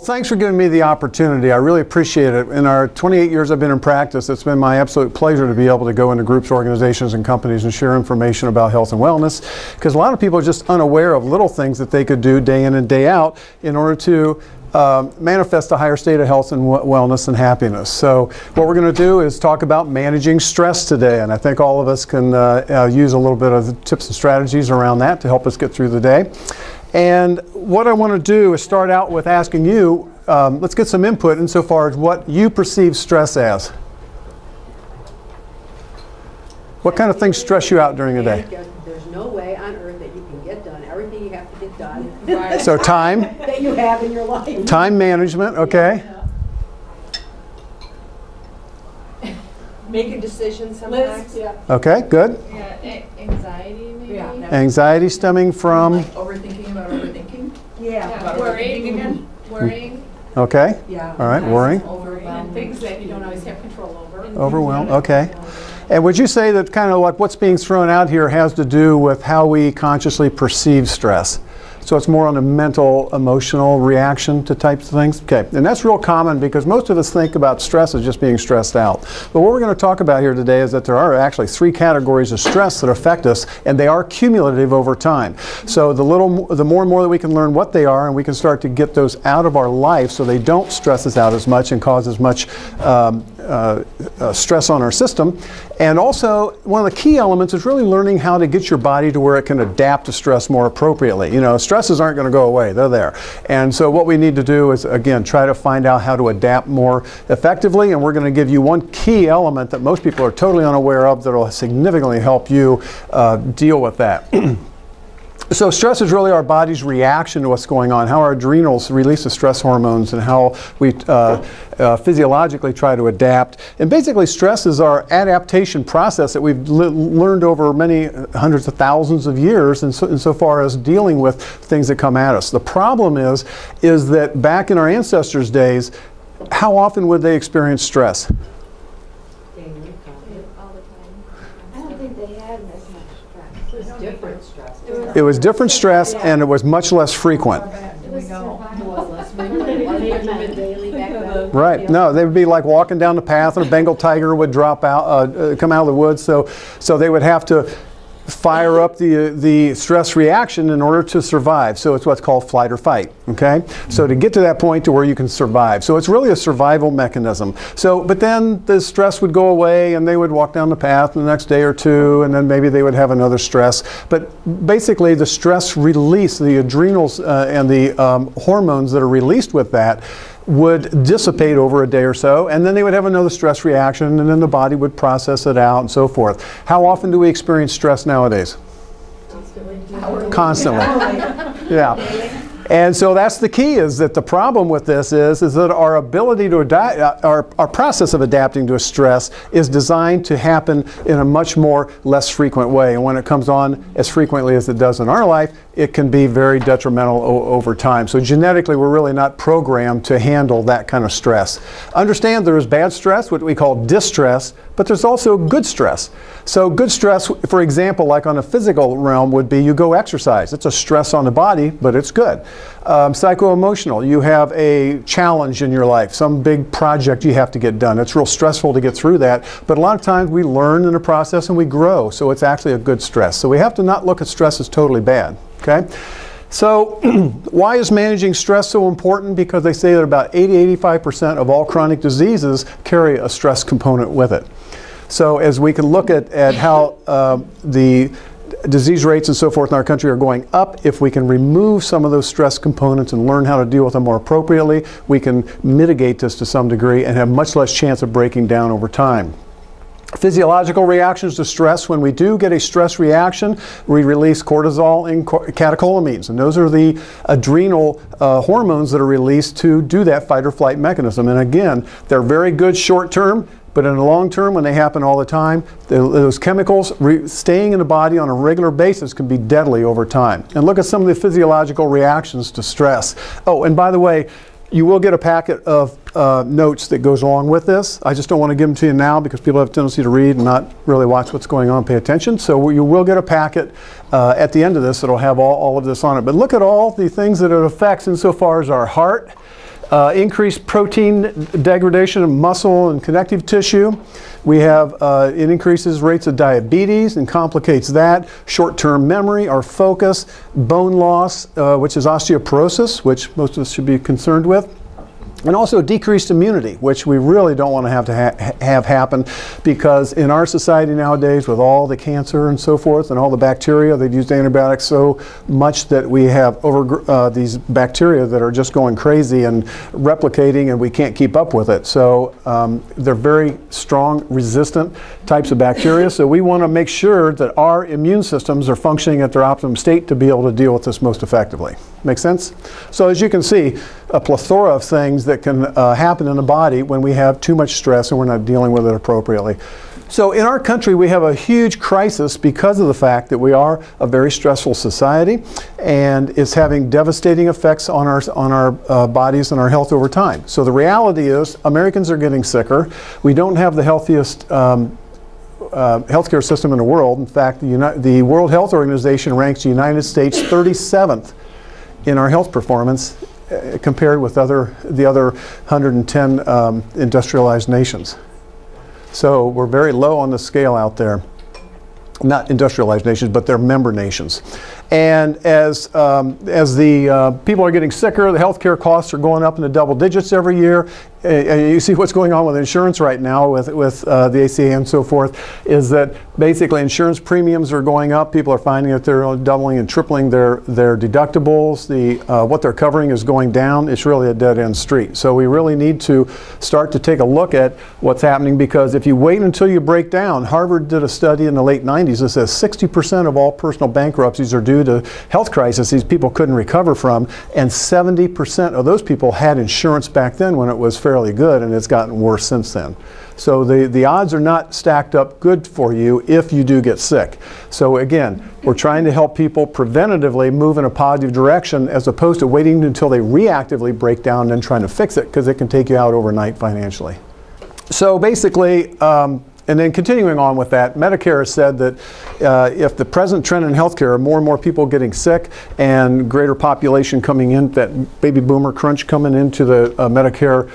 thanks for giving me the opportunity. I really appreciate it. In our 28 years I've been in practice, it's been my absolute pleasure to be able to go into groups, organizations, and companies and share information about health and wellness, because a lot of people are just unaware of little things that they could do day in and day out in order to manifest a higher state of health and wellness and happiness. So what we're going to do is talk about managing stress today, and I think all of us can use a little bit of the tips and strategies around that to help us get through the day. And what I want to do is start out with asking you, let's get some input insofar as what you perceive stress as. What kind of things stress you out during a day? There's no way on earth that you can get done everything you have to get done. So time. That you have in your life. Time management, okay. Yeah. Making decisions sometimes. Yeah. Okay, good. Yeah, anxiety maybe. Yeah. Anxiety stemming from? Like overthinking about overthinking. Yeah. Worrying again. Worrying. Okay. Yeah. All right, worrying. And things that you don't always have control over. Overwhelmed, okay. And would you say that kind of like what's being thrown out here has to do with how we consciously perceive stress? So it's more on a mental, emotional reaction to types of things? Okay, and that's real common because most of us think about stress as just being stressed out. But what we're going to talk about here today is that there are actually 3 categories of stress that affect us, and they are cumulative over time. So the more and more that we can learn what they are, and we can start to get those out of our life so they don't stress us out as much and cause as much stress on our system. And also, one of the key elements is really learning how to get your body to where it can adapt to stress more appropriately. You know, stresses aren't going to go away, they're there. And so what we need to do is, again, try to find out how to adapt more effectively, and we're going to give you one key element that most people are totally unaware of that will significantly help you deal with that. So stress is really our body's reaction to what's going on, how our adrenals release the stress hormones and how we physiologically try to adapt. And basically stress is our adaptation process that we've learned over many hundreds of thousands of years insofar as dealing with things that come at us. The problem is that back in our ancestors' days, how often would they experience stress? Different stress. It was different stress, and it was much less frequent. Right. No, they would be like walking down the path, and a Bengal tiger would drop out, come out of the woods. So they would have to fire up the stress reaction in order to survive. So it's what's called flight or fight. Okay. So to get to that point to where you can survive. So it's really a survival mechanism. So, but then the stress would go away, and they would walk down the path the next day or two, and then maybe they would have another stress. But basically, the stress release, the adrenals and the hormones that are released with that, would dissipate over a day or so, and then they would have another stress reaction, and then the body would process it out and so forth. How often do we experience stress nowadays? Constantly. Yeah. And so that's the key, is that the problem with this is that our ability to adapt, our process of adapting to a stress is designed to happen in a much more less frequent way. And when it comes on as frequently as it does in our life, it can be very detrimental over time. So genetically, we're really not programmed to handle that kind of stress. Understand there is bad stress, what we call distress, but there's also good stress. So good stress, for example, like on a physical realm, would be you go exercise. It's a stress on the body, but it's good. Psycho-emotional, you have a challenge in your life, some big project you have to get done. It's real stressful to get through that, but a lot of times we learn in the process and we grow, so it's actually a good stress. So we have to not look at stress as totally bad. Okay? So why is managing stress so important? Because they say that about 80-85% of all chronic diseases carry a stress component with it. So as we can look at how the disease rates and so forth in our country are going up, if we can remove some of those stress components and learn how to deal with them more appropriately, we can mitigate this to some degree and have much less chance of breaking down over time. Physiological reactions to stress. When we do get a stress reaction, we release cortisol and catecholamines, and those are the adrenal hormones that are released to do that fight or flight mechanism. And again, they're very good short term, but in the long term, when they happen all the time, those chemicals staying in the body on a regular basis can be deadly over time. And look at some of the physiological reactions to stress. Oh, and by the way, you will get a packet of notes that goes along with this. I just don't want to give them to you now because people have a tendency to read and not really watch what's going on, pay attention. So you will get a packet at the end of this that'll have all of this on it. But look at all the things that it affects insofar as our heart, Increased protein degradation of muscle and connective tissue. We have, it increases rates of diabetes and complicates that. Short-term memory, our focus, bone loss, which is osteoporosis, which most of us should be concerned with. And also decreased immunity, which we really don't want to have happen, because in our society nowadays, with all the cancer and so forth and all the bacteria, they've used antibiotics so much that we have these bacteria that are just going crazy and replicating, and we can't keep up with it. So they're very strong, resistant types of bacteria. So we want to make sure that our immune systems are functioning at their optimum state to be able to deal with this most effectively. Make sense? So as you can see, a plethora of things that can happen in the body when we have too much stress and we're not dealing with it appropriately. So in our country, we have a huge crisis because of the fact that we are a very stressful society, and it's having devastating effects on our bodies and our health over time. So the reality is Americans are getting sicker. We don't have the healthiest healthcare system in the world. In fact, the World Health Organization ranks the United States 37th in our health performance compared with the other 110 industrialized nations. So we're very low on the scale out there. Not industrialized nations, but they're member nations. And as the people are getting sicker, the healthcare costs are going up in the double digits every year. You see what's going on with insurance right now with the ACA and so forth, is that basically insurance premiums are going up. People are finding that they're doubling and tripling their deductibles. What they're covering is going down. It's really a dead-end street. So we really need to start to take a look at what's happening, because if you wait until you break down, Harvard did a study in the late 90s that says 60% of all personal bankruptcies are due to health crises people couldn't recover from, and 70% of those people had insurance back then when it was fairly good, and it's gotten worse since then. So the odds are not stacked up good for you if you do get sick. So again, we're trying to help people preventatively move in a positive direction, as opposed to waiting until they reactively break down and then trying to fix it, because it can take you out overnight financially. So basically, and then continuing on with that, Medicare has said that if the present trend in healthcare are more and more people getting sick and greater population coming in, that baby boomer crunch coming into the Medicare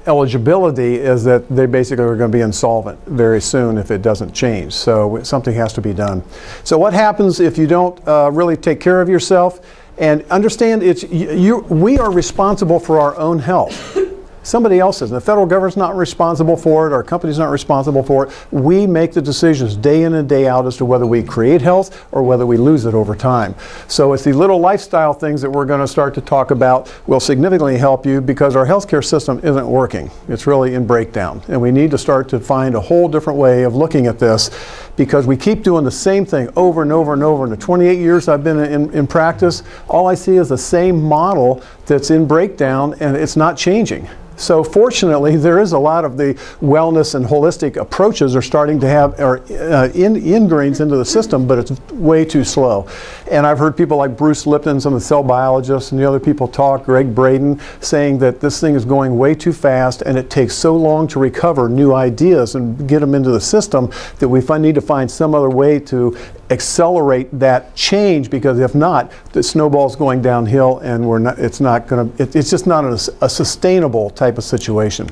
eligibility, is that they basically are going to be insolvent very soon if it doesn't change. So something has to be done. So what happens if you don't really take care of yourself? And understand, we are responsible for our own health. Somebody else is. The federal government's not responsible for it. Our company's not responsible for it. We make the decisions day in and day out as to whether we create health or whether we lose it over time. So it's the little lifestyle things that we're going to start to talk about will significantly help you, because our healthcare system isn't working. It's really in breakdown. And we need to start to find a whole different way of looking at this, because we keep doing the same thing over and over and over. In the 28 years I've been in practice, all I see is the same model that's in breakdown, and it's not changing. So fortunately, there is a lot of the wellness and holistic approaches are starting to have ingrains into the system, but it's way too slow. And I've heard people like Bruce Lipton, some of the cell biologists, and the other people talk, Greg Braden, saying that this thing is going way too fast, and it takes so long to recover new ideas and get them into the system that we need to find some other way to accelerate that change, because if not, the snowball's going downhill, and it's just not a sustainable type of situation.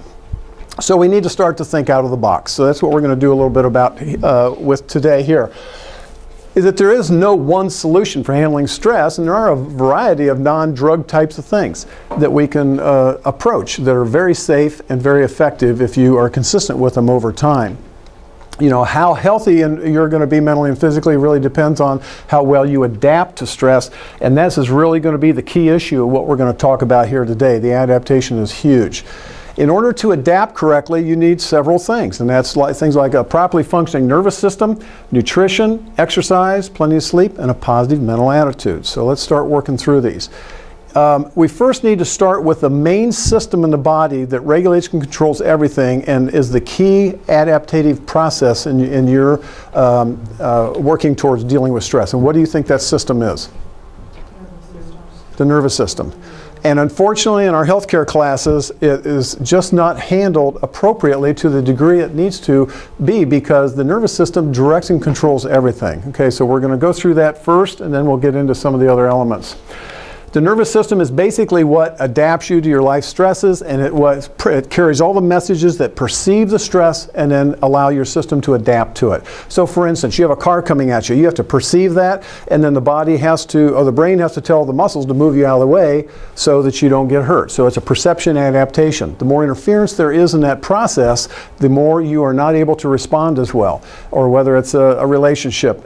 So we need to start to think out of the box. So that's what we're going to do a little bit about with today here, is that there is no one solution for handling stress, and there are a variety of non-drug types of things that we can approach that are very safe and very effective if you are consistent with them over time. You know, how healthy you're going to be mentally and physically really depends on how well you adapt to stress, and this is really going to be the key issue of what we're going to talk about here today. The adaptation is huge. In order to adapt correctly, you need several things, and that's things like a properly functioning nervous system, nutrition, exercise, plenty of sleep, and a positive mental attitude. So let's start working through these. We first need to start with the main system in the body that regulates and controls everything, and is the key adaptive process in your working towards dealing with stress. And what do you think that system is? The nervous system. And unfortunately, in our healthcare classes, it is just not handled appropriately to the degree it needs to be, because the nervous system directs and controls everything. Okay, so we're going to go through that first, and then we'll get into some of the other elements. The nervous system is basically what adapts you to your life stresses, and it carries all the messages that perceive the stress and then allow your system to adapt to it. So for instance, you have a car coming at you. You have to perceive that, and then the body has to, or the brain has to tell the muscles to move you out of the way so that you don't get hurt. So it's a perception adaptation. The more interference there is in that process, the more you are not able to respond as well. Or whether it's a relationship,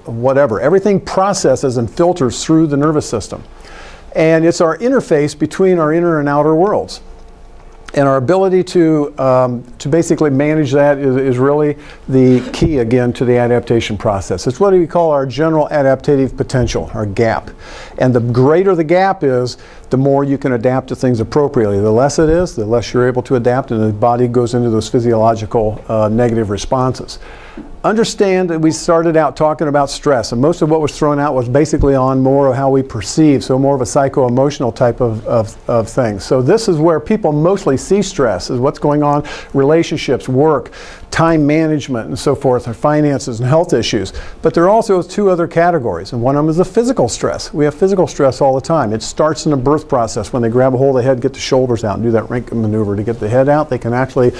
whatever. Everything processes and filters through the nervous system. And it's our interface between our inner and outer worlds. And our ability to basically manage that is really the key, again, to the adaptation process. It's what we call our general adaptive potential, our gap. And the greater the gap is, the more you can adapt to things appropriately. The less it is, the less you're able to adapt, and the body goes into those physiological negative responses. Understand that we started out talking about stress, and most of what was thrown out was basically on more of how we perceive, so more of a psycho-emotional type of thing. So this is where people mostly see stress, is what's going on, relationships, work, time management, and so forth, or finances and health issues. But there are also two other categories, and one of them is the physical stress. We have physical stress all the time. It starts in the birth process when they grab a hold of the head, get the shoulders out, and do that Rankin maneuver to get the head out. They can actually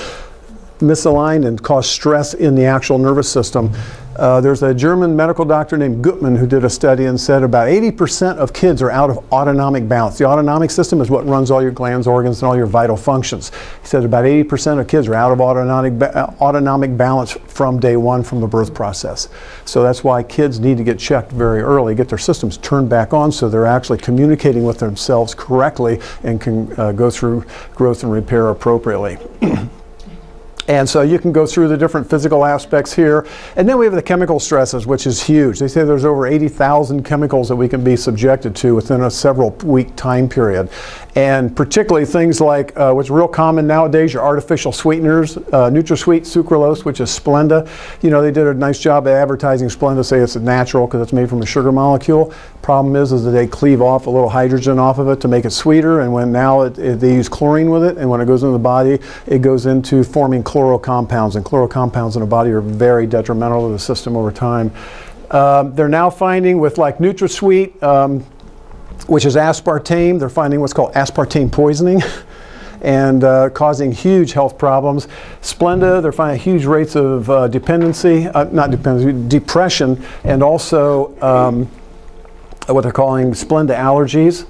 misaligned and cause stress in the actual nervous system. There's a German medical doctor named Gutmann who did a study and said about 80% of kids are out of autonomic balance. The autonomic system is what runs all your glands, organs, and all your vital functions. He said about 80% of kids are out of autonomic balance from day one from the birth process. So that's why kids need to get checked very early, get their systems turned back on so they're actually communicating with themselves correctly and can go through growth and repair appropriately. And so you can go through the different physical aspects here. And then we have the chemical stresses, which is huge. They say there's over 80,000 chemicals that we can be subjected to within a several-week time period. And particularly things like what's real common nowadays, your artificial sweeteners, NutraSweet, sucralose, which is Splenda. You know, they did a nice job of advertising Splenda, say it's natural because it's made from a sugar molecule. Problem is that they cleave off a little hydrogen off of it to make it sweeter, and when now they use chlorine with it, and when it goes into the body, it goes into forming chlorocompounds, and chlorocompounds in the body are very detrimental to the system over time. They're now finding with like NutraSweet, which is aspartame, they're finding what's called aspartame poisoning and causing huge health problems. Splenda, they're finding huge rates of depression, and also what they're calling Splenda allergies.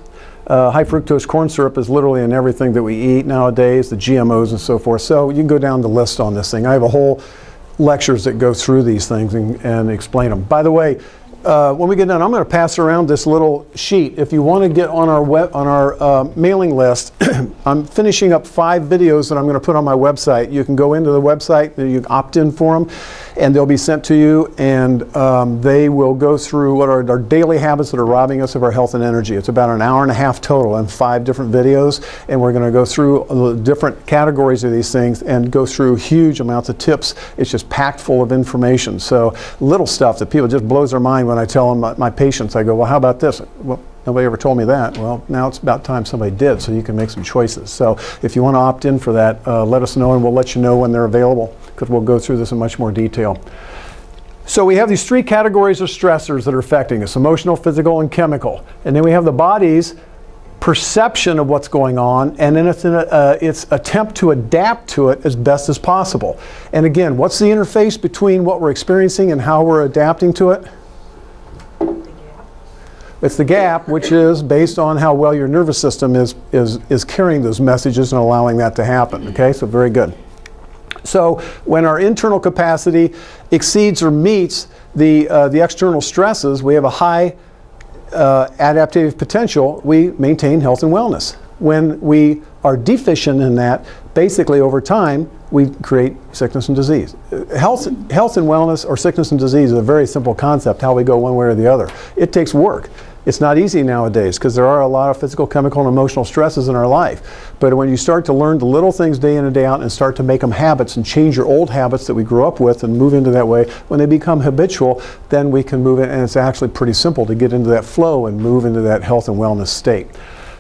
High fructose corn syrup is literally in everything that we eat nowadays, the GMOs and so forth. So you can go down the list on this thing. I have a whole lectures that go through these things and explain them. By the way, when we get done, I'm going to pass around this little sheet. If you want to get on our mailing list, I'm finishing up 5 videos that I'm going to put on my website. You can go into the website, you can opt in for them, and they'll be sent to you, and they will go through what are our daily habits that are robbing us of our health and energy. It's about an hour and a half total and 5 different videos, and we're going to go through different categories of these things and go through huge amounts of tips. It's just packed full of information. So little stuff that people just blows their mind when I tell them, my patients, I go, well, how about this? Well, nobody ever told me that. Well, now it's about time somebody did, so you can make some choices. So if you want to opt in for that, let us know, and we'll let you know when they're available, because we'll go through this in much more detail. So we have these 3 categories of stressors that are affecting us: emotional, physical, and chemical. And then we have the body's perception of what's going on, and then its attempt to adapt to it as best as possible. And again, what's the interface between what we're experiencing and how we're adapting to it? It's the gap, which is based on how well your nervous system is carrying those messages and allowing that to happen. Okay, so very good. So when our internal capacity exceeds or meets the external stresses, we have a high adaptive potential. We maintain health and wellness. When we are deficient in that, basically over time, we create sickness and disease. Health and wellness, or sickness and disease, is a very simple concept, how we go one way or the other. It takes work. It's not easy nowadays because there are a lot of physical, chemical, and emotional stresses in our life. But when you start to learn the little things day in and day out and start to make them habits and change your old habits that we grew up with and move into that way, when they become habitual, then we can move in, and it's actually pretty simple to get into that flow and move into that health and wellness state.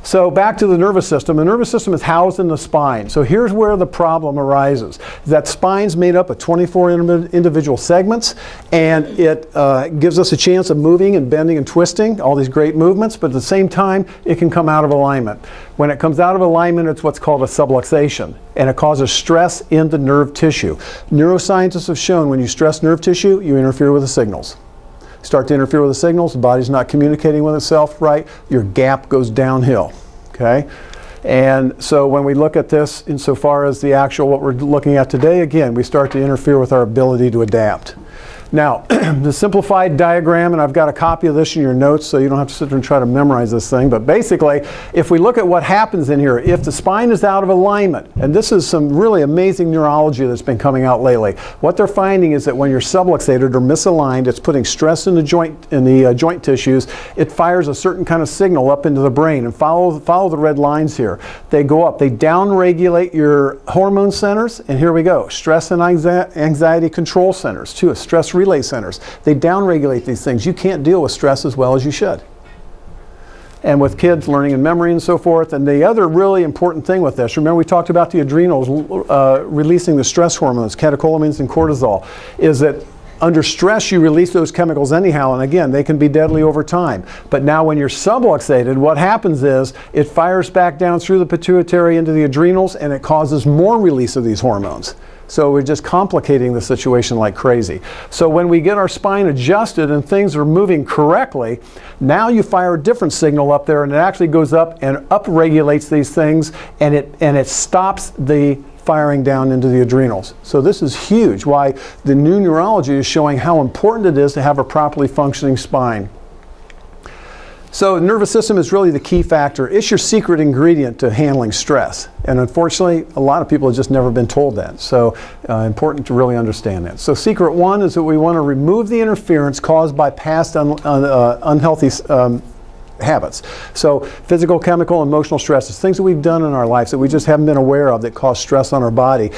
So back to the nervous system. The nervous system is housed in the spine. So here's where the problem arises. That spine's made up of 24 individual segments, and it gives us a chance of moving and bending and twisting, all these great movements, but at the same time, it can come out of alignment. When it comes out of alignment, it's what's called a subluxation, and it causes stress in the nerve tissue. Neuroscientists have shown when you stress nerve tissue, you interfere with the signals. Start to interfere with the signals, the body's not communicating with itself right, your gap goes downhill, okay? And so when we look at this insofar as the actual, what we're looking at today, again, we start to interfere with our ability to adapt. Now, the simplified diagram, and I've got a copy of this in your notes so you don't have to sit there and try to memorize this thing, but basically, if we look at what happens in here, if the spine is out of alignment, and this is some really amazing neurology that's been coming out lately, what they're finding is that when you're subluxated or misaligned, it's putting stress in the joint tissues, it fires a certain kind of signal up into the brain, and follow the red lines here. They go up, they downregulate your hormone centers, and here we go, stress and anxiety control centers, too, stress relay centers. They downregulate these things. You can't deal with stress as well as you should. And with kids learning and memory and so forth. And the other really important thing with this, remember we talked about the adrenals releasing the stress hormones, catecholamines and cortisol, is that under stress you release those chemicals anyhow, and again, they can be deadly over time. But now when you're subluxated, what happens is it fires back down through the pituitary into the adrenals, and it causes more release of these hormones. So we're just complicating the situation like crazy. So when we get our spine adjusted and things are moving correctly, now you fire a different signal up there, and it actually goes up and upregulates these things, and it stops the firing down into the adrenals. So this is huge, why the new neurology is showing how important it is to have a properly functioning spine. So the nervous system is really the key factor. It's your secret ingredient to handling stress. And unfortunately, a lot of people have just never been told that. So important to really understand that. So secret one is that we want to remove the interference caused by past unhealthy habits. So physical, chemical, emotional stresses, things that we've done in our lives that we just haven't been aware of that cause stress on our body.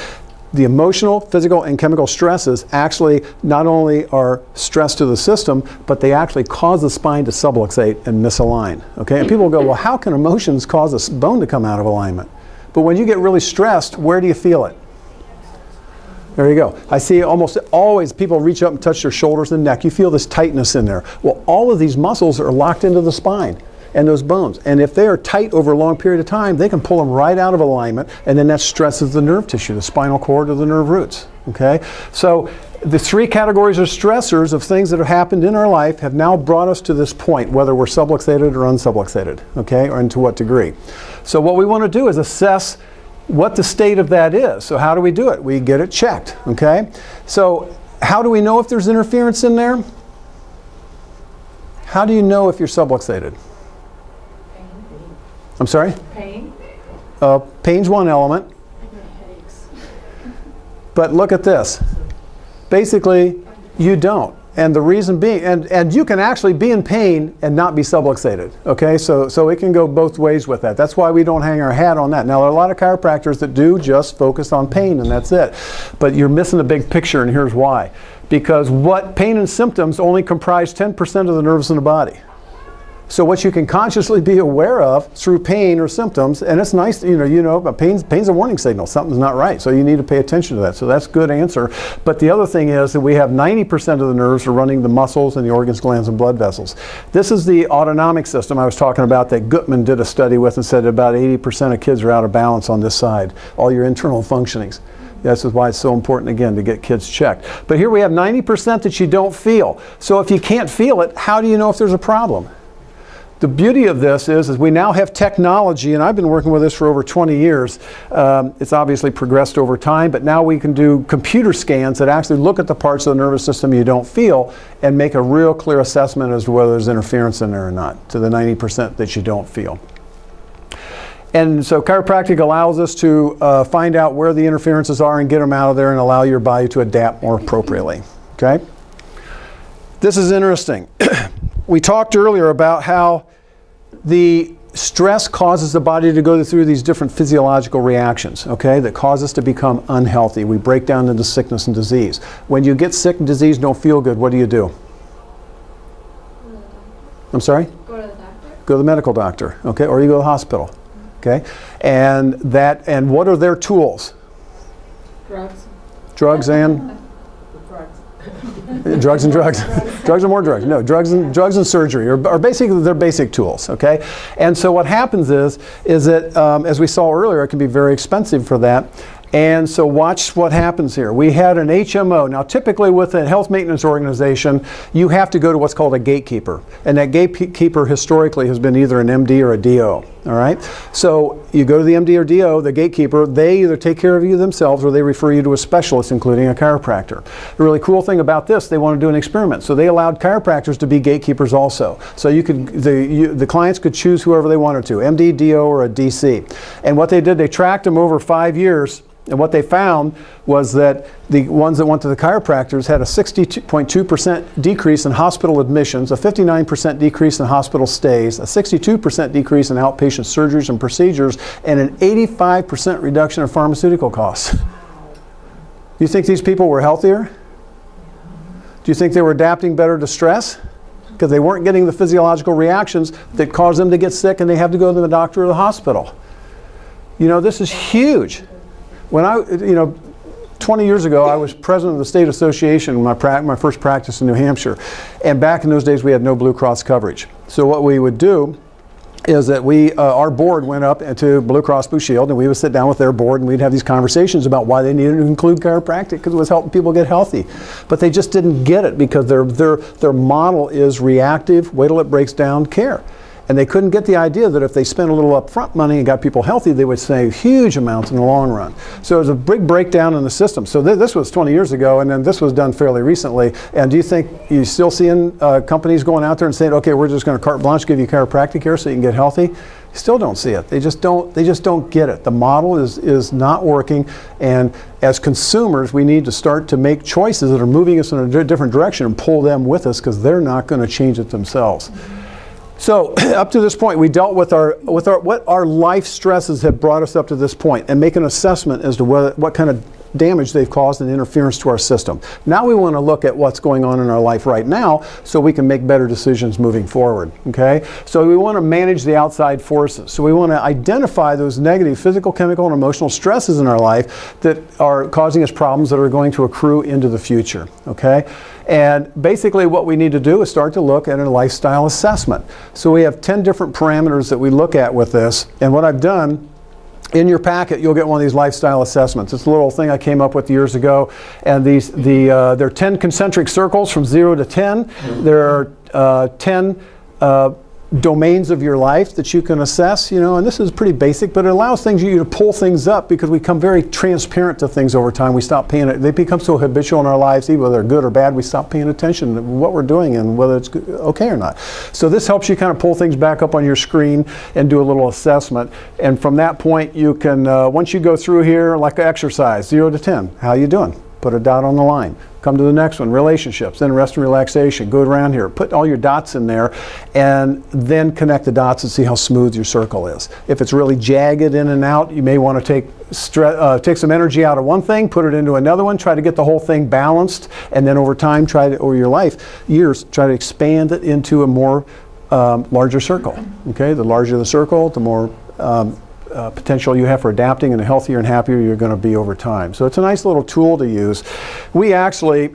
The emotional, physical, and chemical stresses actually not only are stress to the system, but they actually cause the spine to subluxate and misalign. Okay? And people go, well, how can emotions cause a bone to come out of alignment? But when you get really stressed, where do you feel it? There you go. I see almost always people reach up and touch their shoulders and neck. You feel this tightness in there. Well, all of these muscles are locked into the spine and those bones. And if they are tight over a long period of time, they can pull them right out of alignment, and then that stresses the nerve tissue, the spinal cord or the nerve roots. Okay? So the three categories of stressors of things that have happened in our life have now brought us to this point, whether we're subluxated or unsubluxated, okay, or and to what degree. So what we want to do is assess what the state of that is. So how do we do it? We get it checked, okay? So how do we know if there's interference in there? How do you know if you're subluxated? I'm sorry? Pain. Pain's one element. Headaches. But look at this. Basically, you don't. And the reason being, and you can actually be in pain and not be subluxated. Okay, so it can go both ways with that. That's why we don't hang our hat on that. Now, there are a lot of chiropractors that do just focus on pain, and that's it. But you're missing the big picture, and here's why. Because what pain and symptoms only comprise 10% of the nerves in the body. So what you can consciously be aware of through pain or symptoms, and it's nice, but pain's a warning signal. Something's not right. So you need to pay attention to that. So that's a good answer. But the other thing is that we have 90% of the nerves are running the muscles and the organs, glands, and blood vessels. This is the autonomic system I was talking about that Gutman did a study with and said about 80% of kids are out of balance on this side, all your internal functionings. This is why it's so important, again, to get kids checked. But here we have 90% that you don't feel. So if you can't feel it, how do you know if there's a problem? The beauty of this is we now have technology, and I've been working with this for over 20 years. It's obviously progressed over time, but now we can do computer scans that actually look at the parts of the nervous system you don't feel and make a real clear assessment as to whether there's interference in there or not, to the 90% that you don't feel. And so chiropractic allows us to find out where the interferences are and get them out of there and allow your body to adapt more appropriately. Okay? This is interesting. We talked earlier about how the stress causes the body to go through these different physiological reactions, okay, that cause us to become unhealthy. We break down into sickness and disease. When you get sick and disease, don't feel good, what do? I'm sorry? Go to the doctor. go to the medical doctor, okay, or you go to the hospital, okay, and what are their tools? Drugs. Drugs and drugs and drugs, drugs and more drugs. No, drugs and surgery are basically their basic tools. Okay, and so what happens is that as we saw earlier, it can be very expensive for that. And so watch what happens here. We had an HMO. Now typically with a health maintenance organization, you have to go to what's called a gatekeeper. And that gatekeeper historically has been either an MD or a DO. All right? So you go to the MD or DO, the gatekeeper, they either take care of you themselves or they refer you to a specialist, including a chiropractor. The really cool thing about this, they want to do an experiment. So they allowed chiropractors to be gatekeepers also. So the clients could choose whoever they wanted to, MD, DO, or a DC. And what they did, they tracked them over 5 years. And what they found was that the ones that went to the chiropractors had a 62.2% decrease in hospital admissions, a 59% decrease in hospital stays, a 62% decrease in outpatient surgeries and procedures, and an 85% reduction in pharmaceutical costs. Do you think these people were healthier? Do you think they were adapting better to stress? Because they weren't getting the physiological reactions that caused them to get sick and they have to go to the doctor or the hospital. You know, this is huge. When 20 years ago, I was president of the state association, my first practice in New Hampshire. And back in those days, we had no Blue Cross coverage. So what we would do is that our board went up to Blue Cross Blue Shield, and we would sit down with their board, and we'd have these conversations about why they needed to include chiropractic, because it was helping people get healthy. But they just didn't get it because their model is reactive, wait till it breaks down care. And they couldn't get the idea that if they spent a little upfront money and got people healthy, they would save huge amounts in the long run. So it was a big breakdown in the system. So this was 20 years ago, and then this was done fairly recently. And do you think you're still seeing companies going out there and saying, okay, we're just going to carte blanche, give you chiropractic care so you can get healthy? You still don't see it. They just don't get it. The model is not working. And as consumers, we need to start to make choices that are moving us in a different direction and pull them with us, because they're not going to change it themselves. So up to this point, we dealt with what our life stresses have brought us up to this point, and make an assessment as to what kind of damage they've caused and interference to our system. Now we want to look at what's going on in our life right now so we can make better decisions moving forward. Okay? So we want to manage the outside forces. So we want to identify those negative physical, chemical, and emotional stresses in our life that are causing us problems that are going to accrue into the future. Okay? And basically what we need to do is start to look at a lifestyle assessment. So we have 10 different parameters that we look at with this. And what I've done, in your packet, you'll get one of these lifestyle assessments. It's a little thing I came up with years ago. And there are 10 concentric circles from 0 to 10. There are 10 domains of your life that you can assess, and this is pretty basic, but it allows you to pull things up, because we become very transparent to things over time. We stop paying they become so habitual in our lives, even whether they're good or bad, we stop paying attention to what we're doing and whether it's okay or not. So this helps you kind of pull things back up on your screen and do a little assessment. And from that point, you can, once you go through here, like exercise, 0 to 10, how you doing? Put a dot on the line. Come to the next one, relationships, then rest and relaxation. Go around here, put all your dots in there, and then connect the dots and see how smooth your circle is. If it's really jagged in and out, you may want to take some energy out of one thing, put it into another one, try to get the whole thing balanced, and then over time, over your years, try to expand it into a more larger circle. Okay, the larger the circle, the more potential you have for adapting, and the healthier and happier you're going to be over time. So it's a nice little tool to use. We actually,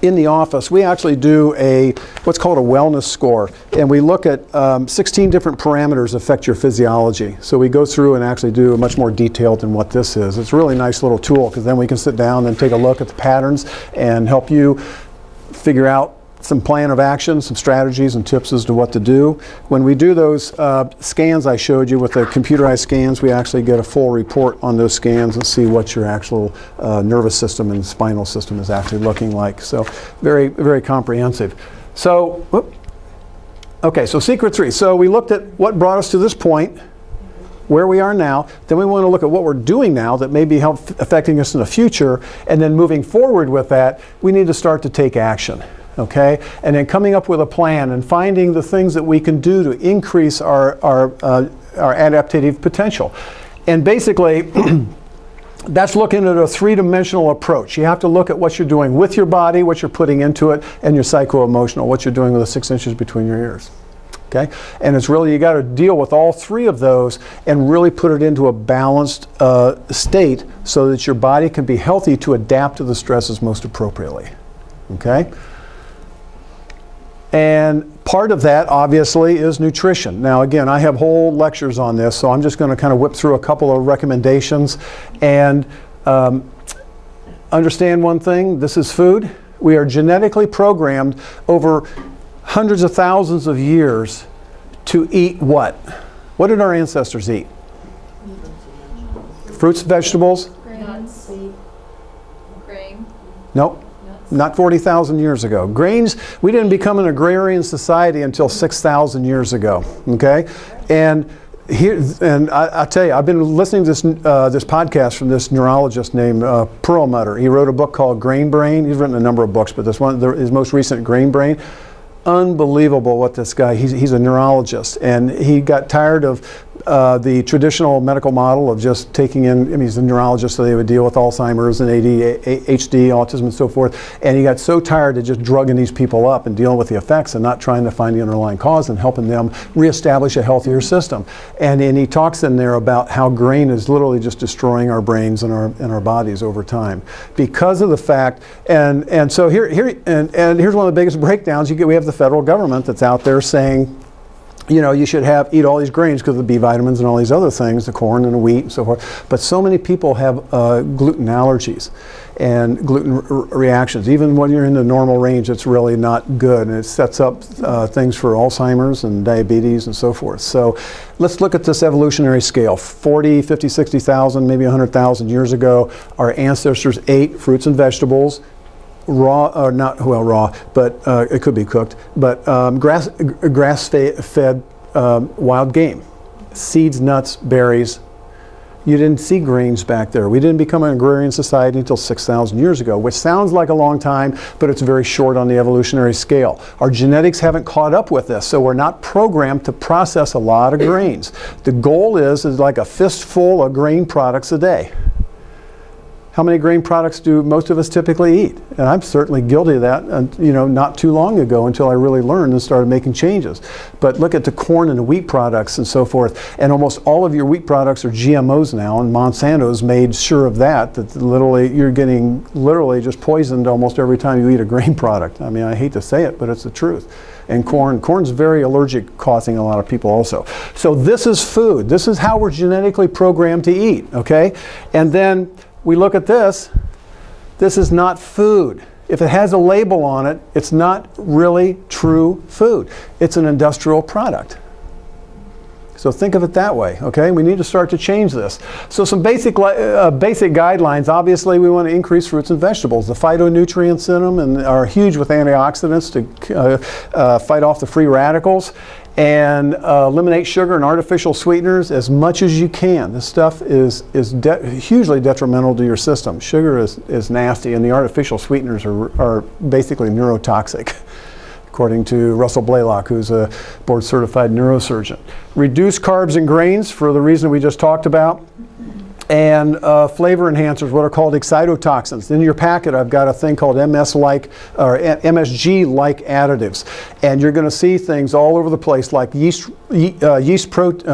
in the office, we actually do what's called a wellness score, and we look at 16 different parameters that affect your physiology. So we go through and actually do a much more detailed than what this is. It's a really nice little tool, because then we can sit down and take a look at the patterns and help you figure out some plan of action, some strategies and tips as to what to do. When we do those scans I showed you with the computerized scans, we actually get a full report on those scans and see what your actual nervous system and spinal system is actually looking like. So very, very comprehensive. So, okay, so secret 3. So we looked at what brought us to this point, where we are now. Then we want to look at what we're doing now that may be affecting us in the future. And then moving forward with that, we need to start to take action. Okay, and then coming up with a plan and finding the things that we can do to increase our adaptive potential. And basically, that's looking at a 3-dimensional approach. You have to look at what you're doing with your body, what you're putting into it, and your psycho-emotional, what you're doing with the 6 inches between your ears. Okay? And it's really, you got to deal with all three of those and really put it into a balanced state so that your body can be healthy to adapt to the stresses most appropriately. Okay? And part of that, obviously, is nutrition. Now, again, I have whole lectures on this, so I'm just going to kind of whip through a couple of recommendations. And understand one thing, this is food. We are genetically programmed over hundreds of thousands of years to eat what? What did our ancestors eat? Fruits, vegetables? Nuts. Grain. Nope. Not 40,000 years ago. Grains, we didn't become an agrarian society until 6,000 years ago. Okay? And here, and I tell you, I've been listening to this podcast from this neurologist named Perlmutter. He wrote a book called Grain Brain. He's written a number of books, but this one, his most recent, Grain Brain. Unbelievable what this guy, he's a neurologist, and he got tired of the traditional medical model of just taking in, I mean, he's a neurologist, so they would deal with Alzheimer's and ADHD, autism and so forth, and he got so tired of just drugging these people up and dealing with the effects and not trying to find the underlying cause and helping them reestablish a healthier system. And he talks in there about how grain is literally just destroying our brains and our bodies over time because of the fact, and so here's one of the biggest breakdowns. We have the federal government that's out there saying, you know, you should eat all these grains because of the B vitamins and all these other things, the corn and the wheat and so forth. But so many people have gluten allergies and gluten reactions. Even when you're in the normal range, it's really not good. And it sets up things for Alzheimer's and diabetes and so forth. So let's look at this evolutionary scale. 40, 50, 60,000, maybe 100,000 years ago, our ancestors ate fruits and vegetables. Raw, or not well raw, but it could be cooked, but grass-fed wild game, seeds, nuts, berries. You didn't see grains back there. We didn't become an agrarian society until 6,000 years ago, which sounds like a long time, but it's very short on the evolutionary scale. Our genetics haven't caught up with this, so we're not programmed to process a lot of grains. The goal is like a fistful of grain products a day. How many grain products do most of us typically eat? And I'm certainly guilty of that, not too long ago until I really learned and started making changes. But look at the corn and the wheat products and so forth. And almost all of your wheat products are GMOs now, and Monsanto's made sure of that literally you're getting just poisoned almost every time you eat a grain product. I mean, I hate to say it, but it's the truth. And corn's very allergic, causing a lot of people also. So this is food. This is how we're genetically programmed to eat, okay? And then we look at this. This is not food. If it has a label on it, it's not really true food. It's an industrial product. So think of it that way, okay? We need to start to change this. So some basic guidelines. Obviously, we want to increase fruits and vegetables. The phytonutrients in them are huge with antioxidants to fight off the free radicals. And eliminate sugar and artificial sweeteners as much as you can. This stuff is hugely detrimental to your system. Sugar is nasty, and the artificial sweeteners are basically neurotoxic, according to Russell Blaylock, who's a board-certified neurosurgeon. Reduce carbs and grains for the reason we just talked about. And flavor enhancers, what are called excitotoxins. In your packet, I've got a thing called MSG-like additives, and you're going to see things all over the place like yeast extract,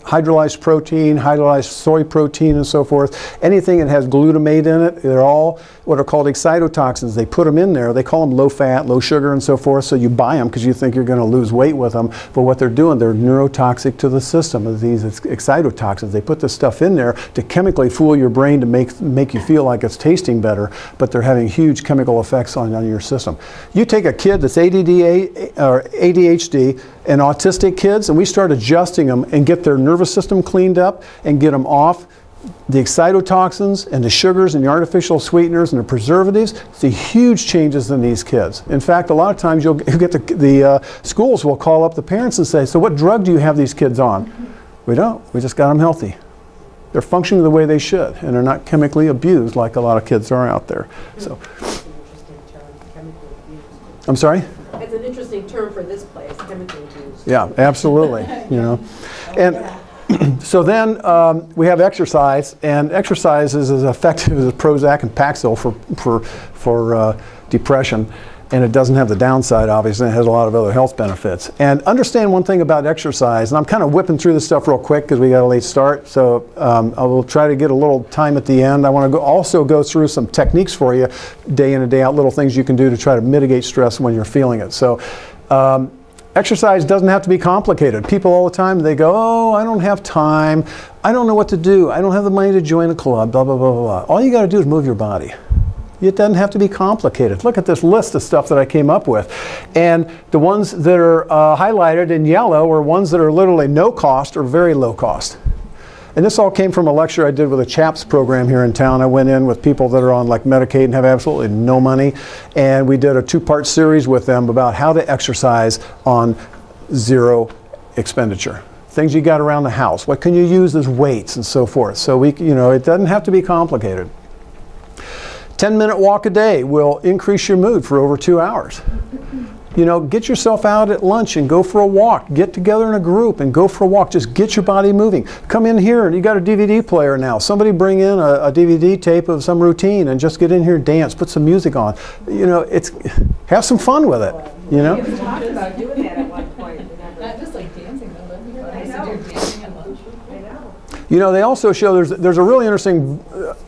hydrolyzed protein, hydrolyzed soy protein, and so forth. Anything that has glutamate in it, they're all what are called excitotoxins. They put them in there. They call them low fat, low sugar, and so forth. So you buy them because you think you're going to lose weight with them. But what they're doing, they're neurotoxic to the system of these excitotoxins. They put this stuff in there to chemically fool your brain to make you feel like it's tasting better, but they're having huge chemical effects on your system. You take a kid that's ADD or ADHD and autistic kids, and we start adjusting them and get their nervous system cleaned up and get them off the excitotoxins and the sugars and the artificial sweeteners and the preservatives. See huge changes in these kids. In fact, a lot of times you'll get the schools will call up the parents and say, so what drug do you have these kids on? We don't. We just got them healthy. They're functioning the way they should, and they're not chemically abused like a lot of kids are out there. So, I'm sorry? It's an interesting term for this place, chemical abuse. Yeah, absolutely. And so then we have exercise, and exercise is as effective as Prozac and Paxil for depression. and it doesn't have the downside, obviously. It has a lot of other health benefits. And understand one thing about exercise, and I'm kind of whipping through this stuff real quick because we got a late start, so I will try to get a little time at the end. I want to also go through some techniques for you, day in and day out, little things you can do to try to mitigate stress when you're feeling it. So exercise doesn't have to be complicated. People all the time, they go, oh, I don't have time, I don't know what to do, I don't have the money to join a club, blah, blah, blah, blah. All you got to do is move your body. It doesn't have to be complicated. Look at this list of stuff that I came up with. And the ones that are highlighted in yellow are ones that are literally no cost or very low cost. And this all came from a lecture I did with a CHAPS program here in town. I went in with people that are on like Medicaid and have absolutely no money. And we did a 2-part series with them about how to exercise on zero expenditure. Things you got around the house. What can you use as weights and so forth. So it doesn't have to be complicated. 10-minute walk a day will increase your mood for over 2 hours. Get yourself out at lunch and go for a walk. Get together in a group and go for a walk. Just get your body moving. Come in here and you got a DVD player now. Somebody bring in a DVD tape of some routine and just get in here and dance. Put some music on. Have some fun with it. We talked about doing that at one point. Not just like dancing though, don't you? I used to do dancing at lunch. I know. They also show there's a really interesting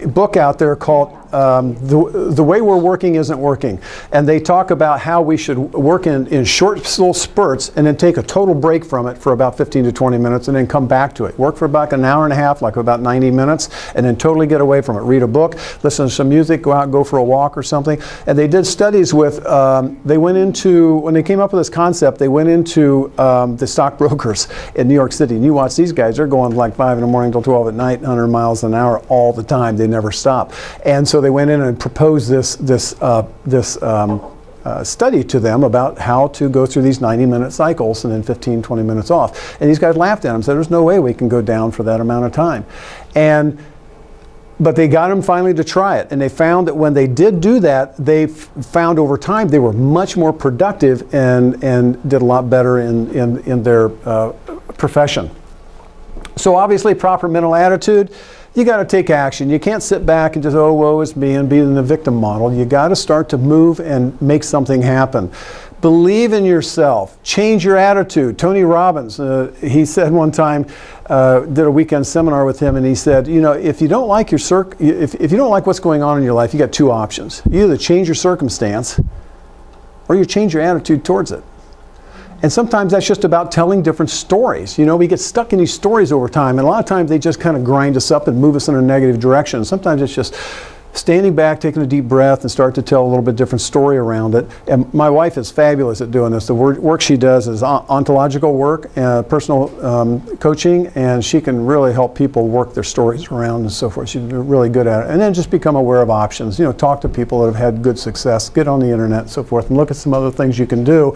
book out there called The Way We're Working Isn't Working. And they talk about how we should work in short little spurts and then take a total break from it for about 15 to 20 minutes and then come back to it. Work for about an hour and a half, like about 90 minutes, and then totally get away from it. Read a book, listen to some music, go out and go for a walk or something. And they did studies with, when they came up with this concept, they went into the stockbrokers in New York City. And you watch these guys, they're going like 5 in the morning till 12 at night, 100 miles an hour all the time. They never stop. And so they went in and proposed this study to them about how to go through these 90-minute cycles and then 15, 20 minutes off. And these guys laughed at them and said, there's no way we can go down for that amount of time. But they got them finally to try it. And they found that when they did do that, they found over time they were much more productive and did a lot better in their profession. So obviously proper mental attitude, you got to take action. You can't sit back and just, oh, woe is me, and be in the victim model. You got to start to move and make something happen. Believe in yourself. Change your attitude. Tony Robbins, he said one time, did a weekend seminar with him, and he said, if you don't like if you don't like what's going on in your life, you got 2 options. You either change your circumstance, or you change your attitude towards it. And sometimes that's just about telling different stories. We get stuck in these stories over time, and a lot of times they just kind of grind us up and move us in a negative direction. Sometimes it's just standing back, taking a deep breath, and start to tell a little bit different story around it. And my wife is fabulous at doing this. The work she does is ontological work, personal coaching, and she can really help people work their stories around and so forth. She's really good at it. And then just become aware of options. Talk to people that have had good success, get on the internet and so forth, and look at some other things you can do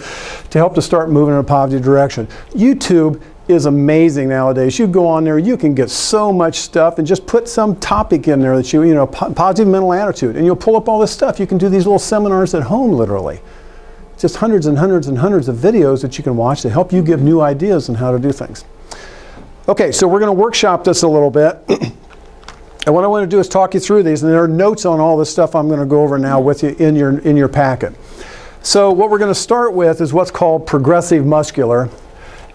to help to start moving in a positive direction. YouTube is amazing nowadays. You go on there, you can get so much stuff, and just put some topic in there that positive mental attitude, and you'll pull up all this stuff. You can do these little seminars at home, literally. Just hundreds and hundreds and hundreds of videos that you can watch to help you give new ideas on how to do things. Okay, so we're going to workshop this a little bit. And what I want to do is talk you through these, and there are notes on all this stuff I'm going to go over now with you in your packet. So what we're going to start with is what's called progressive muscular.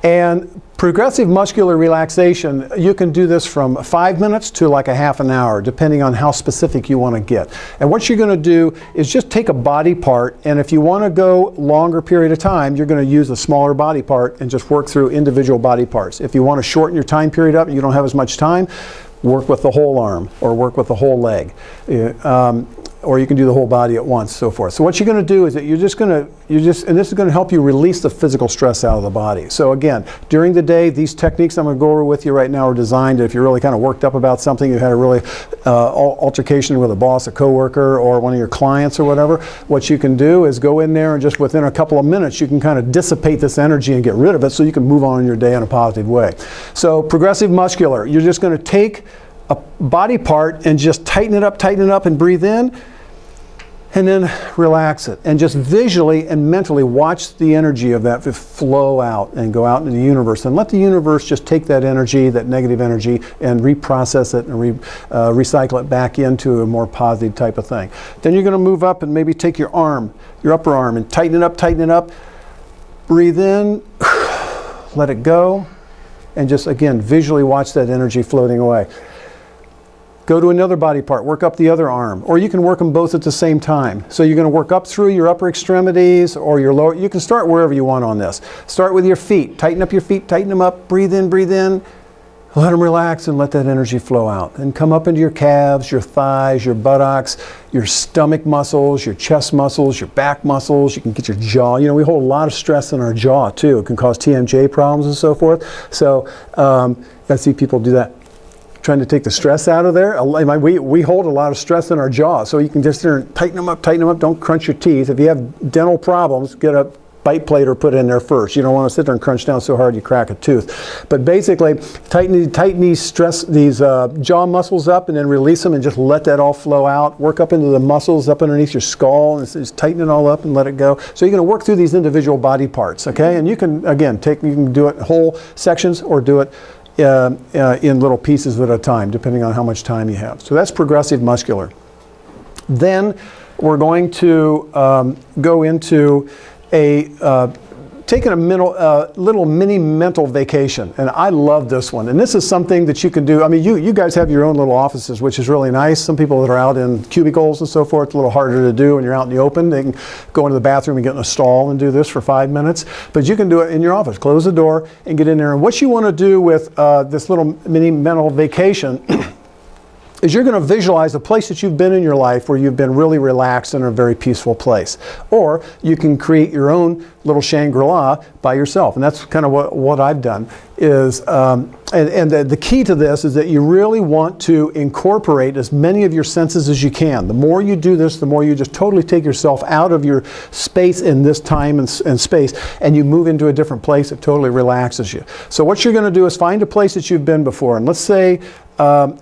And progressive muscular relaxation, you can do this from 5 minutes to like a half an hour, depending on how specific you want to get. And what you're going to do is just take a body part, and if you want to go longer period of time, you're going to use a smaller body part and just work through individual body parts. If you want to shorten your time period up and you don't have as much time, work with the whole arm or work with the whole leg. Or you can do the whole body at once, so forth. So what you're going to do is that and this is going to help you release the physical stress out of the body. So again, during the day, these techniques I'm going to go over with you right now are designed if you're really kind of worked up about something, you had a really altercation with a boss, a coworker, or one of your clients or whatever, what you can do is go in there and just within a couple of minutes, you can kind of dissipate this energy and get rid of it so you can move on in your day in a positive way. So progressive muscular, you're just going to take a body part and just tighten it up and breathe in. And then relax it. And just visually and mentally watch the energy of that flow out and go out into the universe. And let the universe just take that energy, that negative energy, and reprocess it and recycle it back into a more positive type of thing. Then you're going to move up and maybe take your arm, your upper arm, and tighten it up, tighten it up. Breathe in, let it go, and just, again, visually watch that energy floating away. Go to another body part, work up the other arm, or you can work them both at the same time. So you're going to work up through your upper extremities or your lower. You can start wherever you want on this. Start with your feet. Tighten up your feet, tighten them up, breathe in, let them relax and let that energy flow out. And come up into your calves, your thighs, your buttocks, your stomach muscles, your chest muscles, your back muscles. You can get your jaw. You know, we hold a lot of stress in our jaw too. It can cause TMJ problems and so forth. So I see people do that, trying to take the stress out of there. We hold a lot of stress in our jaw, so you can just tighten them up, don't crunch your teeth. If you have dental problems, get a bite plate or put it in there first. You don't want to sit there and crunch down so hard you crack a tooth. But basically, tighten these jaw muscles up and then release them and just let that all flow out. Work up into the muscles up underneath your skull and just tighten it all up and let it go. So you're going to work through these individual body parts, okay? And you can, again, you can do it whole sections or do it in little pieces at a time, depending on how much time you have. So that's progressive muscular. Then we're going to go into taking a little mini mental vacation. And I love this one. And this is something that you can do. I mean, you guys have your own little offices, which is really nice. Some people that are out in cubicles and so forth, a little harder to do when you're out in the open. They can go into the bathroom and get in a stall and do this for 5 minutes. But you can do it in your office. Close the door and get in there. And what you want to do with this little mini mental vacation is you're going to visualize a place that you've been in your life where you've been really relaxed in a very peaceful place. Or you can create your own little Shangri-La by yourself. And that's kind of what I've done. Is, the key to this is that you really want to incorporate as many of your senses as you can. The more you do this, the more you just totally take yourself out of your space in this time and space, and you move into a different place that totally relaxes you. So what you're going to do is find a place that you've been before. And let's say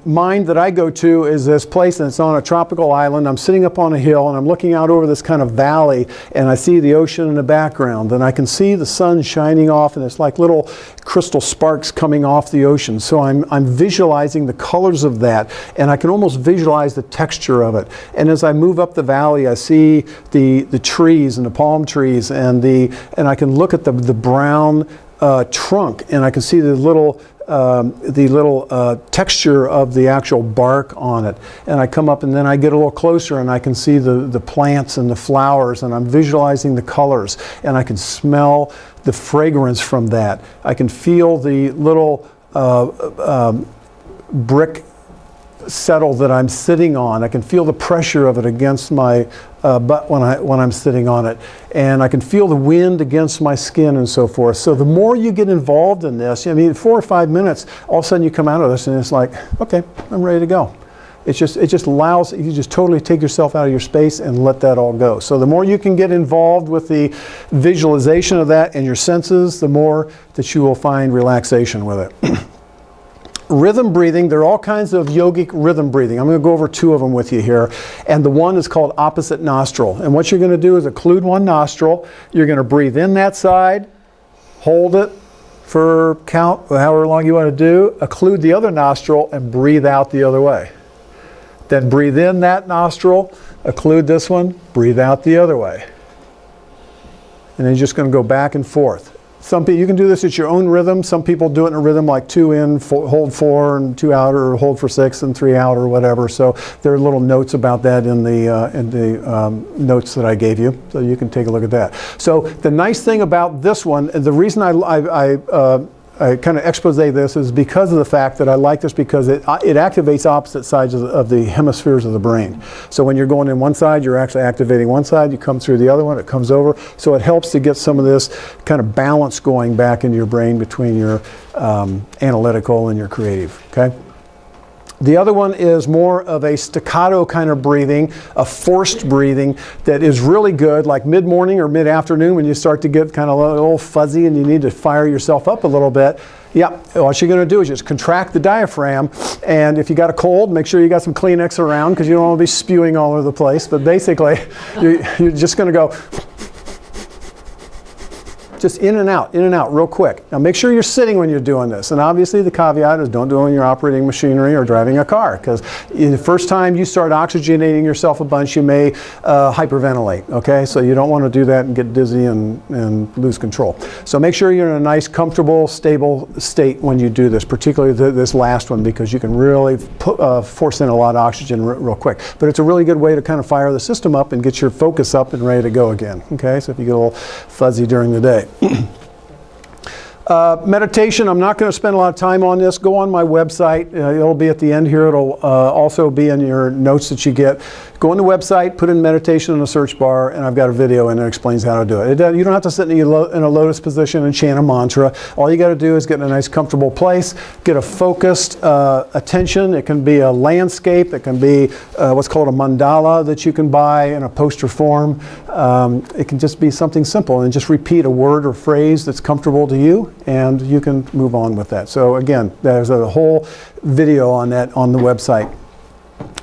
mine that I go to is this place, and it's on a tropical island. I'm sitting up on a hill and I'm looking out over this kind of valley, and I see the ocean in the background, and I can see the sun shining off, and it's like little crystal sparks coming off the ocean. So I'm visualizing the colors of that, and I can almost visualize the texture of it. And as I move up the valley, I see the trees and the palm trees, and I can look at the brown trunk, and I can see the little texture of the actual bark on it. And I come up and then I get a little closer and I can see the plants and the flowers, and I'm visualizing the colors, and I can smell the fragrance from that. I can feel the little brick settle that I'm sitting on. I can feel the pressure of it against my butt when I'm sitting on it, and I can feel the wind against my skin and so forth. So the more you get involved in this, I mean, 4 or 5 minutes, all of a sudden you come out of this and it's like, okay, I'm ready to go. It just allows you just totally take yourself out of your space and let that all go. So the more you can get involved with the visualization of that and your senses, the more that you will find relaxation with it. Rhythm breathing, there are all kinds of yogic rhythm breathing. I'm going to go over 2 of them with you here. And the one is called opposite nostril. And what you're going to do is occlude one nostril. You're going to breathe in that side, hold it for count, however long you want to do, occlude the other nostril, and breathe out the other way. Then breathe in that nostril, occlude this one, breathe out the other way. And then you're just going to go back and forth. Some people, you can do this at your own rhythm. Some people do it in a rhythm like 2 in, hold 4, and 2 out, or hold for 6 and 3 out, or whatever. So there are little notes about that in the notes that I gave you. So you can take a look at that. So the nice thing about this one, and the reason I kind of expose this is because of the fact that I like this, because it activates opposite sides of the hemispheres of the brain. So when you're going in one side, you're actually activating one side, you come through the other one, it comes over. So it helps to get some of this kind of balance going back into your brain between your analytical and your creative, okay? The other one is more of a staccato kind of breathing, a forced breathing that is really good, like mid-morning or mid-afternoon when you start to get kind of a little fuzzy and you need to fire yourself up a little bit. Yeah, what you're going to do is just contract the diaphragm, and if you got a cold, make sure you got some Kleenex around because you don't want to be spewing all over the place. But basically, you're just going to go just in and out real quick. Now make sure you're sitting when you're doing this. And obviously the caveat is don't do it when you're operating machinery or driving a car, because the first time you start oxygenating yourself a bunch, you may hyperventilate, okay? So you don't want to do that and get dizzy and lose control. So make sure you're in a nice, comfortable, stable state when you do this, particularly this last one, because you can really force in a lot of oxygen real quick. But it's a really good way to kind of fire the system up and get your focus up and ready to go again, okay? So if you get a little fuzzy during the day. Meditation, I'm not going to spend a lot of time on this. Go on my website. It'll be at the end here. It'll also be in your notes that you get. Go on the website, put in meditation in the search bar, and I've got a video and it explains how to do it. You don't have to sit in a lotus position and chant a mantra. All you got to do is get in a nice comfortable place, get a focused attention. It can be a landscape. It can be what's called a mandala that you can buy in a poster form. It can just be something simple, and just repeat a word or phrase that's comfortable to you, and you can move on with that. So again, there's a whole video on that on the website.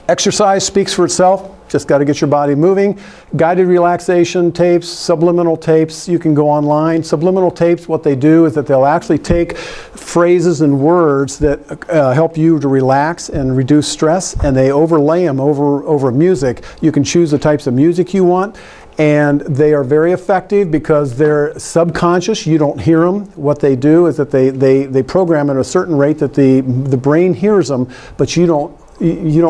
Exercise speaks for itself. Just got to get your body moving. Guided relaxation tapes, subliminal tapes, you can go online. Subliminal tapes, what they do is that they'll actually take phrases and words that help you to relax and reduce stress, and they overlay them over music. You can choose the types of music you want, and they are very effective because they're subconscious. You don't hear them. What they do is that they program at a certain rate that the brain hears them, but you don't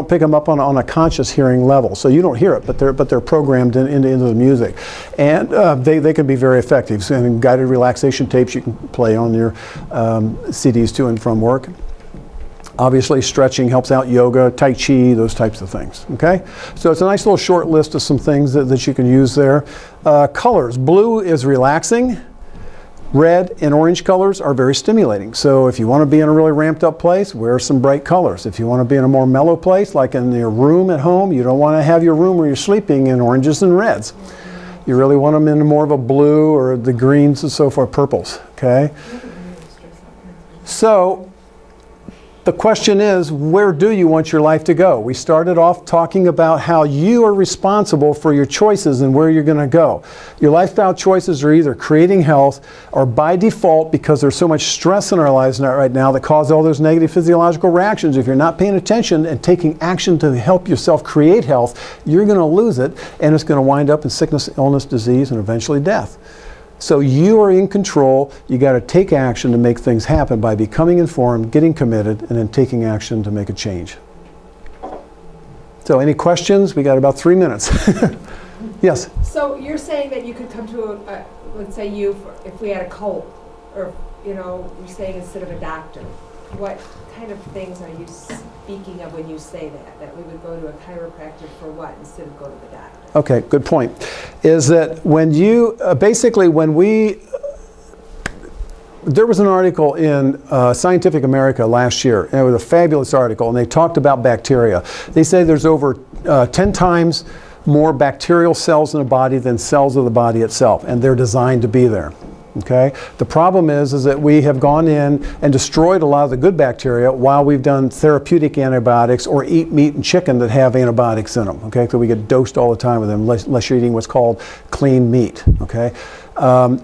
pick them up on a conscious hearing level, so you don't hear it, but they're programmed into the music, and they can be very effective. So, and guided relaxation tapes you can play on your CDs to and from work. Obviously, stretching helps out, yoga, tai chi, those types of things. Okay, so it's a nice little short list of some things that you can use there. Colors: blue is relaxing. Red and orange colors are very stimulating. So if you want to be in a really ramped up place, wear some bright colors. If you want to be in a more mellow place, like in your room at home, you don't want to have your room where you're sleeping in oranges and reds. You really want them in more of a blue or the greens and so forth, purples, okay? So the question is, where do you want your life to go? We started off talking about how you are responsible for your choices and where you're going to go. Your lifestyle choices are either creating health, or by default, because there's so much stress in our lives right now that cause all those negative physiological reactions. If you're not paying attention and taking action to help yourself create health, you're going to lose it, and it's going to wind up in sickness, illness, disease, and eventually death. So you are in control. You got to take action to make things happen by becoming informed, getting committed, and then taking action to make a change. So any questions? We got about 3 minutes. Yes? So you're saying that you could come to let's say if we had a cold, or, you're saying instead of a doctor, what kind of things are you speaking of when you say that we would go to a chiropractor for what instead of go to the doctor? Okay, good point. Is that when you, there was an article in Scientific America last year, and it was a fabulous article, and they talked about bacteria. They say there's over 10 times more bacterial cells in the body than cells of the body itself, and they're designed to be there. Okay? The problem is that we have gone in and destroyed a lot of the good bacteria while we've done therapeutic antibiotics or eat meat and chicken that have antibiotics in them. Okay? So we get dosed all the time with them unless you're eating what's called clean meat. Okay?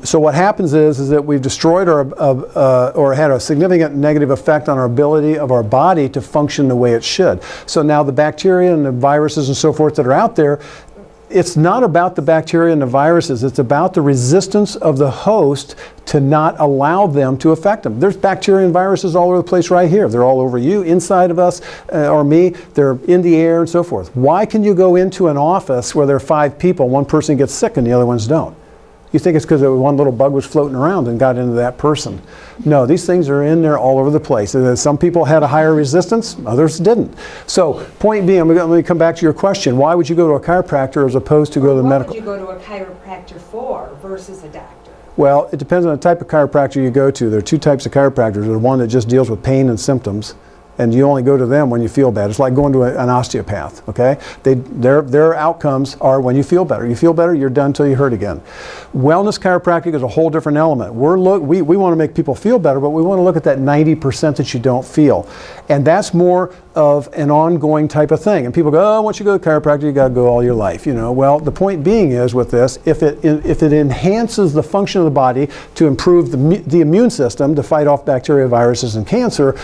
So what happens is that we've destroyed or had a significant negative effect on our ability of our body to function the way it should. So now the bacteria and the viruses and so forth that are out there, it's not about the bacteria and the viruses. It's about the resistance of the host to not allow them to affect them. There's bacteria and viruses all over the place right here. They're all over you, inside of us, or me. They're in the air and so forth. Why can you go into an office where there are 5 people, one person gets sick and the other ones don't? You think it's because one little bug was floating around and got into that person. No, these things are in there all over the place. Some people had a higher resistance, others didn't. So, point being, let me come back to your question. Why would you go to a chiropractor as opposed to go to the medical? What would you go to a chiropractor for versus a doctor? Well, it depends on the type of chiropractor you go to. There are 2 types of chiropractors. There's one that just deals with pain and symptoms, and you only go to them when you feel bad. It's like going to an osteopath, okay? Their outcomes are when you feel better. You feel better, you're done until you hurt again. Wellness chiropractic is a whole different element. We want to make people feel better, but we want to look at that 90% that you don't feel. And that's more of an ongoing type of thing. And people go, oh, once you go to chiropractic, you got to go all your life, you know. Well, the point being is with this, if it enhances the function of the body to improve the immune system to fight off bacteria, viruses, and cancer,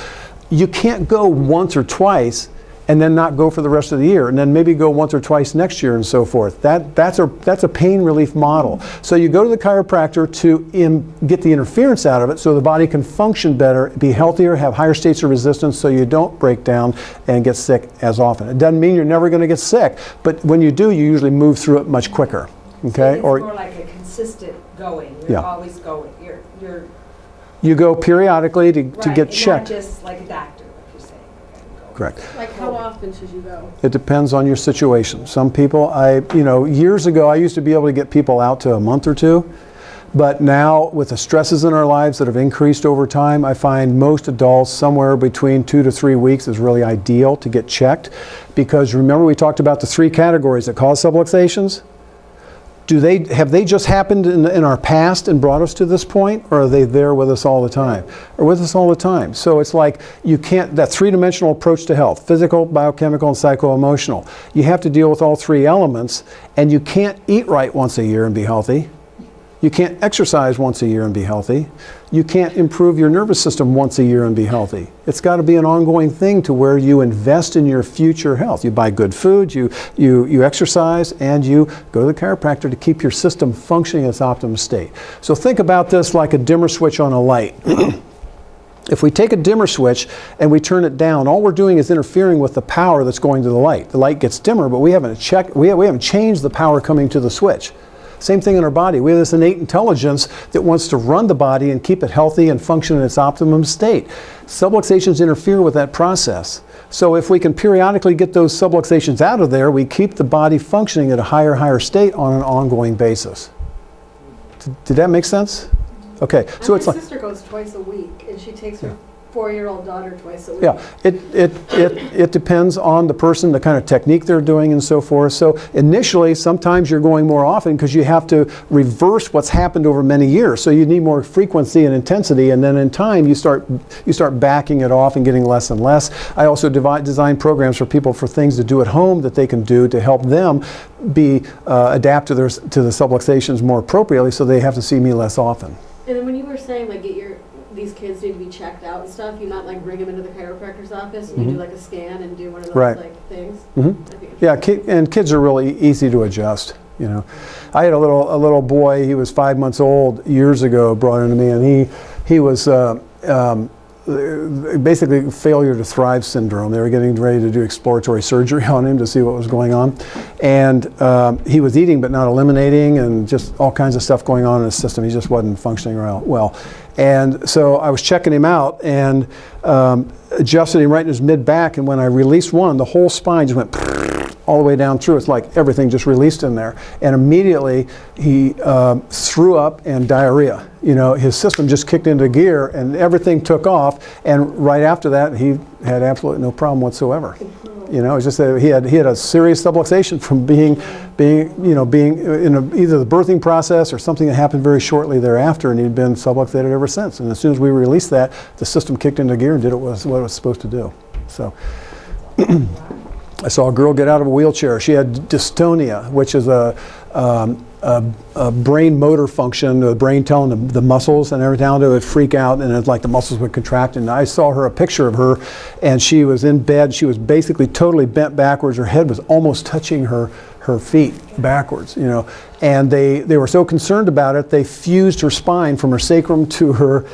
you can't go once or twice and then not go for the rest of the year, and then maybe go once or twice next year and so forth. That's a pain relief model. So you go to the chiropractor to get the interference out of it so the body can function better, be healthier, have higher states of resistance so you don't break down and get sick as often. It doesn't mean you're never going to get sick, but when you do, you usually move through it much quicker. Okay? So it's more like a consistent going. You're always going. You go periodically to get checked. Not just like a doctor, like you're saying. Okay, Correct. Like how often should you go? It depends on your situation. Some people, years ago, I used to be able to get people out to a month or two. But now, with the stresses in our lives that have increased over time, I find most adults somewhere between 2 to 3 weeks is really ideal to get checked. Because remember, we talked about the 3 categories that cause subluxations? Have they just happened in our past and brought us to this point, or are they there with us all the time? Or with us all the time. So it's like you can't, that 3-dimensional approach to health, physical, biochemical, and psycho-emotional. You have to deal with all 3 elements, and you can't eat right once a year and be healthy. You can't exercise once a year and be healthy. You can't improve your nervous system once a year and be healthy. It's got to be an ongoing thing to where you invest in your future health. You buy good food, you exercise, and you go to the chiropractor to keep your system functioning in its optimum state. So think about this like a dimmer switch on a light. If we take a dimmer switch and we turn it down, all we're doing is interfering with the power that's going to the light. The light gets dimmer, but we haven't changed the power coming to the switch. Same thing in our body. We have this innate intelligence that wants to run the body and keep it healthy and function in its optimum state. Subluxations interfere with that process. So if we can periodically get those subluxations out of there, we keep the body functioning at a higher state on an ongoing basis. Did that make sense? Okay. So it's my like, sister goes twice a week, and she takes her 4-year-old daughter twice a week. yeah, it depends on the person, the kind of technique they're doing and so forth. So initially, sometimes you're going more often because you have to reverse what's happened over many years. So you need more frequency and intensity, and then in time you start backing it off and getting less and less. I also design programs for people for things to do at home that they can do to help them adapt to the subluxations more appropriately, so they have to see me less often. And then when you were saying like these kids need to be checked out and stuff, you not like bring them into the chiropractor's office and you do like a scan and do one of those like things? Yeah, and kids are really easy to adjust. You know, I had a little boy. He was 5 months old years ago. Brought into me, and he was basically failure to thrive syndrome. They were getting ready to do exploratory surgery on him to see what was going on, and he was eating but not eliminating, and just all kinds of stuff going on in his system. He just wasn't functioning well. And so I was checking him out and adjusted him right in his mid-back, and when I released one, the whole spine just went all the way down through. It's like everything just released in there. And immediately he threw up and diarrhea. You know, his system just kicked into gear and everything took off. And right after that, he had absolutely no problem whatsoever. You know, it's just that he had a serious subluxation from being in either the birthing process or something that happened very shortly thereafter, and he'd been subluxated ever since. And as soon as we released that, the system kicked into gear and did what it was supposed to do. So. I saw a girl get out of a wheelchair. She had dystonia, which is a brain motor function, the brain telling the muscles and everything, it would freak out, and it's like the muscles would contract. And I saw a picture of her, and she was in bed. She was basically totally bent backwards. Her head was almost touching her feet backwards, you know. And they were so concerned about it, they fused her spine from her sacrum to her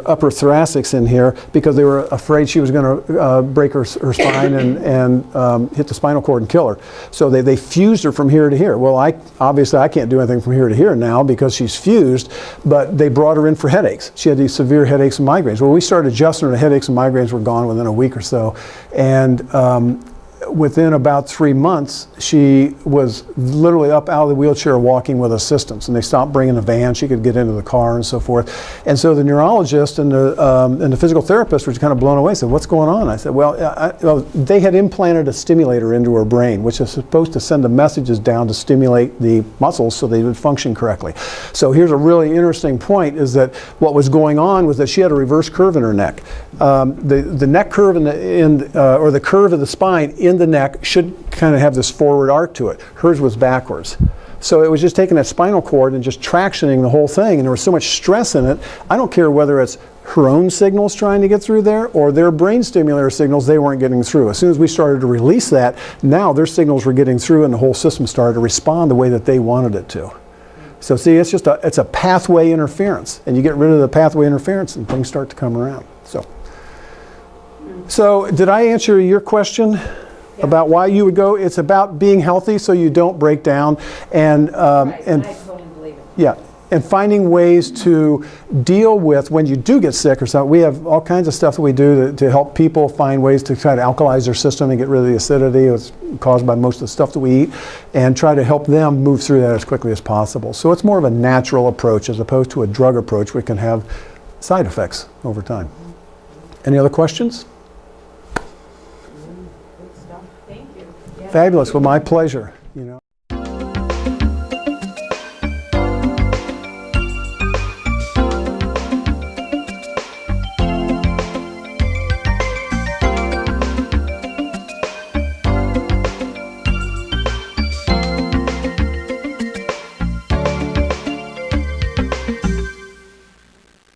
upper thoracics in here, because they were afraid she was going to break her spine and hit the spinal cord and kill her. So they fused her from here to here. Well, obviously I can't do anything from here to here now because she's fused, but they brought her in for headaches. She had these severe headaches and migraines. Well, we started adjusting her, the headaches and migraines were gone within a week or so. And within about 3 months, she was literally up out of the wheelchair walking with assistance, and they stopped bringing the van. She could get into the car and so forth. And so the neurologist and the physical therapist were kind of blown away. Said, "What's going on?" I said, well, they had implanted a stimulator into her brain, which is supposed to send the messages down to stimulate the muscles so they would function correctly. So here's a really interesting point, is that what was going on was that she had a reverse curve in her neck. The neck curve or the curve of the spine in the neck should kind of have this forward arc to it. Hers was backwards. So it was just taking that spinal cord and just tractioning the whole thing, and there was so much stress in it. I don't care whether it's her own signals trying to get through there or their brain stimulator signals, they weren't getting through. As soon as we started to release that, now their signals were getting through and the whole system started to respond the way that they wanted it to. So see, it's just it's a pathway interference, and you get rid of the pathway interference and things start to come around. So did I answer your question about why you would go? It's about being healthy so you don't break down, and Right, and I totally believe it. yeah, and finding ways to deal with when you do get sick or something. We have all kinds of stuff that we do to help people find ways to try to alkalize their system and get rid of the acidity that's caused by most of the stuff that we eat, and try to help them move through that as quickly as possible. So it's more of a natural approach as opposed to a drug approach, which can have side effects over time. Any other questions? Good stuff. Thank you. Yeah. Fabulous. Well, my pleasure.